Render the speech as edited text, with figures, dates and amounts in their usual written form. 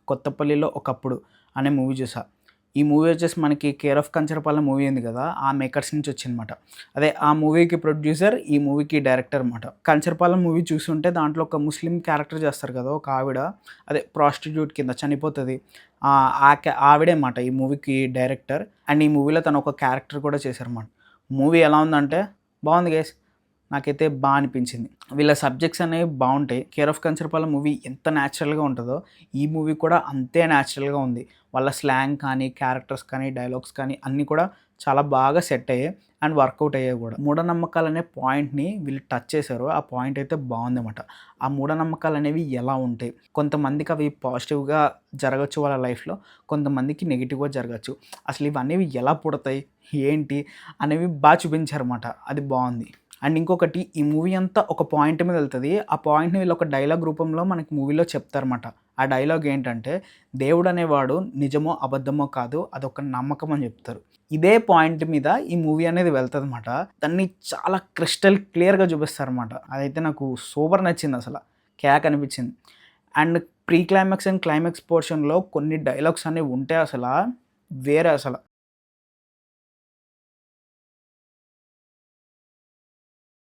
కొత్తపల్లిలో ఒకప్పుడు అనే మూవీ చూసా. ఈ మూవీ వచ్చేసి మనకి 'కేర్ ఆఫ్ కంచరపాలెం' మూవీ ఉంది కదా! ఆ మేకర్స్ నుంచి వచ్చిందనమాట. అదే ఆ మూవీకి ప్రొడ్యూసర్, ఈ మూవీకి డైరెక్టర్ అనమాట. 'కంచరపాలెం' మూవీ చూసుంటే దాంట్లో ఒక ముస్లిం క్యారెక్టర్ చేస్తారు కదా! ఒక ఆవిడ అదే ప్రాస్టిట్యూట్ కింద చనిపోతది. ఆవిడే మాట ఈ మూవీకి డైరెక్టర్. అండ్ ఈ మూవీలో తను ఒక క్యారెక్టర్ కూడా చేశారన్నమాట. మూవీ ఎలా ఉందంటే బావుంది గైస్. నాకైతే అనిపించింది. వీళ్ళ సబ్జెక్ట్స్ అనేవి బావుంటాయి. 'కేర్ ఆఫ్ కంచరపాలెం' మూవీ ఎంత న్యాచురల్‌గా ఉంటదో, ఈ మూవీ కూడా అంతే న్యాచురల్‌గా ఉంది. వాళ్ళ స్లాంగ్ కానీ, క్యారెక్టర్స్ కానీ, డైలాగ్స్ కానీ అన్నీ కూడా చాలా బాగా సెట్ అయ్యాయి. అండ్ వర్కౌట్ అయ్యాయి కూడా. మూఢనమ్మకాలనే పాయింట్‌ని వీళ్ళు టచ్ చేశారు. ఆ పాయింట్ అయితే బావుందన్నమాట. ఆ మూఢనమ్మకాలనేవి ఎలా ఉంటాయి? కొంతమందికి అవి పాజిటివ్‌గా జరగొచ్చు వాళ్ళ లైఫ్‌లో. కొంతమందికి నెగెటివ్‌గా జరగచ్చు. అసలు ఇవనేవి ఎలా పుడతాయి? ఏంటి? అనేవి చూపించారన్నమాట. అది బావుంది. అండ్ ఇంకొకటి ఈ మూవీ అంతా ఒక పాయింట్ మీద వెళ్తది. ఆ పాయింట్‌ని వీళ్ళు ఒక డైలాగ్ రూపంలో మనకి మూవీలో చెప్తారన్నమాట. ఆ డైలాగ్ ఏంటంటే, దేవుడనేవాడు నిజమో, అబద్ధమో కాదు. అదొక నమ్మకం అని చెప్తారు. ఇదే పాయింట్ మీద ఈ మూవీ అనేది వెళ్తదన్నమాట. దాన్ని చాలా క్రిస్టల్ క్లియర్‌గా చూపిస్తారన్నమాట. అదైతే నాకు సూపర్ నచ్చిందసల. కేక్ అనిపించింది. And pre climax and climax పోర్షన్‌లో కొన్ని డైలాగ్స్ అనేవి ఉంటే వేరే అసల.